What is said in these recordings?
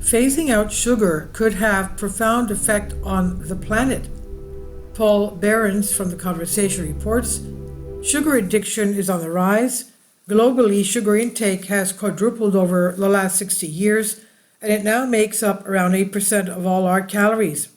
Phasing out sugar could have profound effect on the planet. Paul Behrens from The Conversation reports, sugar addiction is on the rise. Globally, sugar intake has quadrupled over the last 60 years, and it now makes up around 8% of all our calories.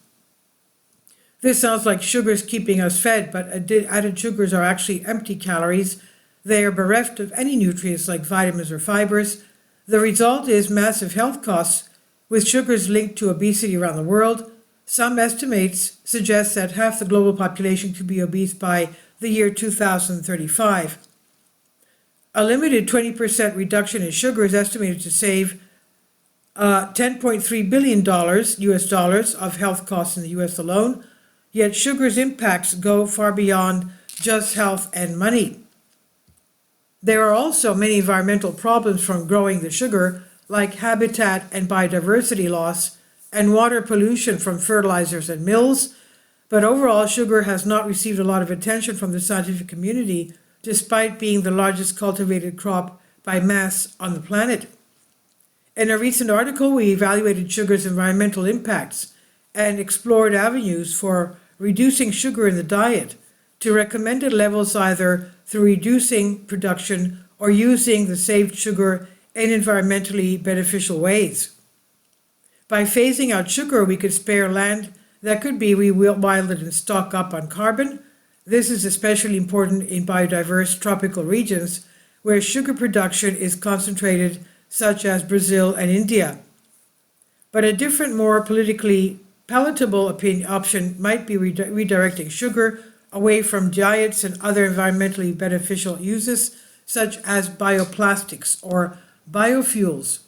This sounds like sugar is keeping us fed, but added sugars are actually empty calories. They are bereft of any nutrients like vitamins or fibers. The result is massive health costs, with sugars linked to obesity around the world. Some estimates suggest that half the global population could be obese by the year 2035. A limited 20% reduction in sugar is estimated to save $10.3 billion US dollars of health costs in the US alone, yet sugar's impacts go far beyond just health and money. There are also many environmental problems from growing the sugar, like habitat and biodiversity loss and water pollution from fertilizers and mills, but overall sugar has not received a lot of attention from the scientific community, despite being the largest cultivated crop by mass on the planet. In a recent article, we evaluated sugar's environmental impacts and explored avenues for reducing sugar in the diet to recommended levels either through reducing production or using the saved sugar in environmentally beneficial ways. By phasing out sugar, we could spare land that could be rewilded and stock up on carbon. This is especially important in biodiverse tropical regions where sugar production is concentrated, such as Brazil and India. But a different, more politically palatable option might be redirecting sugar away from diets and other environmentally beneficial uses, such as bioplastics or biofuels.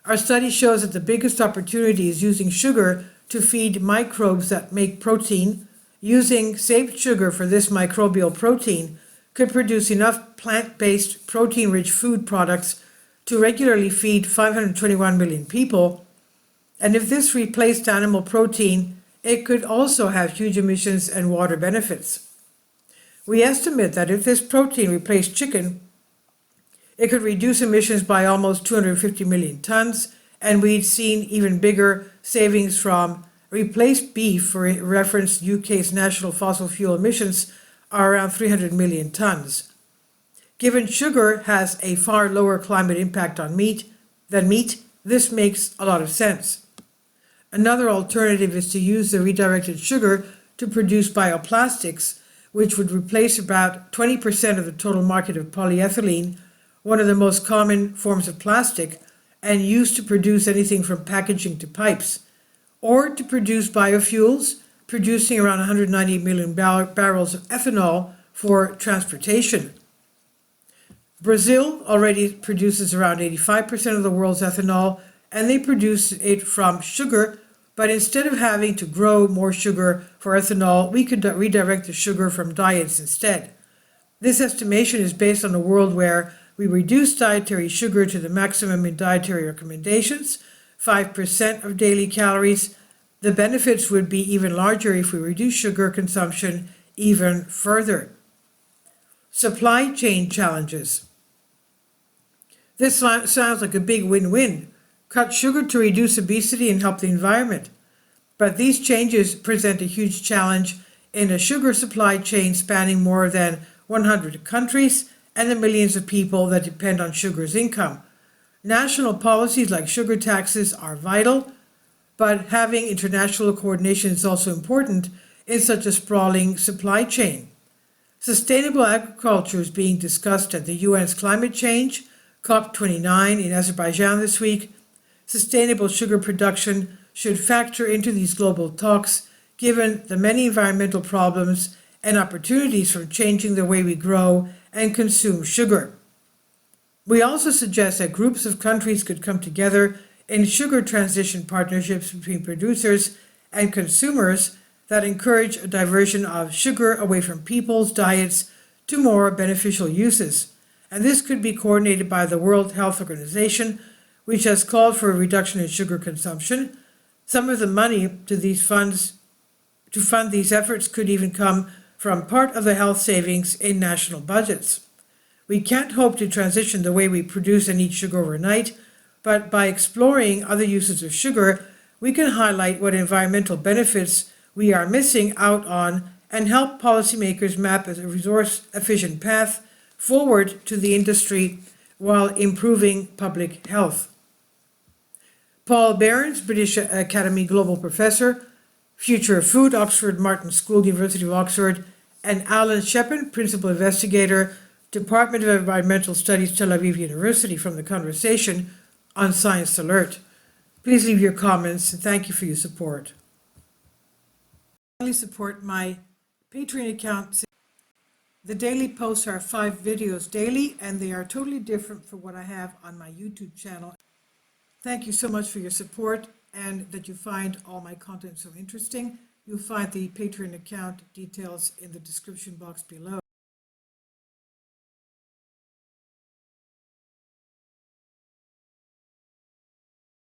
Our study shows that the biggest opportunity is using sugar to feed microbes that make protein. Using saved sugar for this microbial protein could produce enough plant-based, protein-rich food products to regularly feed 521 million people. And if this replaced animal protein, it could also have huge emissions and water benefits. We estimate that if this protein replaced chicken, it could reduce emissions by almost 250 million tons, and we'd seen even bigger savings from replaced beef. For reference, UK's national fossil fuel emissions are around 300 million tons. Given sugar has a far lower climate impact on meat, this makes a lot of sense. Another alternative is to use the redirected sugar to produce bioplastics, which would replace about 20% of the total market of polyethylene, one of the most common forms of plastic, and used to produce anything from packaging to pipes, or to produce biofuels, producing around 190 million barrels of ethanol for transportation. Brazil already produces around 85% of the world's ethanol, and they produce it from sugar, but instead of having to grow more sugar for ethanol, we could redirect the sugar from diets instead. This estimation is based on a world where we reduce dietary sugar to the maximum in dietary recommendations, 5% of daily calories. The benefits would be even larger if we reduce sugar consumption even further. Supply chain challenges. This sounds like a big win-win. Cut sugar to reduce obesity and help the environment. But these changes present a huge challenge in a sugar supply chain spanning more than 100 countries and the millions of people that depend on sugar's income. National policies like sugar taxes are vital, but having international coordination is also important in such a sprawling supply chain. Sustainable agriculture is being discussed at the UN's climate change, COP29 in Azerbaijan this week. Sustainable sugar production should factor into these global talks, given the many environmental problems and opportunities from changing the way we grow and consume sugar. We also suggest that groups of countries could come together in sugar transition partnerships between producers and consumers that encourage a diversion of sugar away from people's diets to more beneficial uses. And this could be coordinated by the World Health Organization, which has called for a reduction in sugar consumption. Some of the money to fund these efforts could even come from part of the health savings in national budgets. We can't hope to transition the way we produce and eat sugar overnight, but by exploring other uses of sugar, we can highlight what environmental benefits we are missing out on and help policymakers map a resource-efficient path forward to the industry while improving public health. Paul Behrens, British Academy Global Professor, Future of Food, Oxford Martin School, University of Oxford, and Alan Shepard, Principal Investigator, Department of Environmental Studies, Tel Aviv University, from the conversation on Science Alert. Please leave your comments and thank you for your support. Finally, support my Patreon account. The daily posts are 5 videos daily, and they are totally different from what I have on my YouTube channel. Thank you so much for your support and that you find all my content so interesting. You'll find the Patreon account details in the description box below.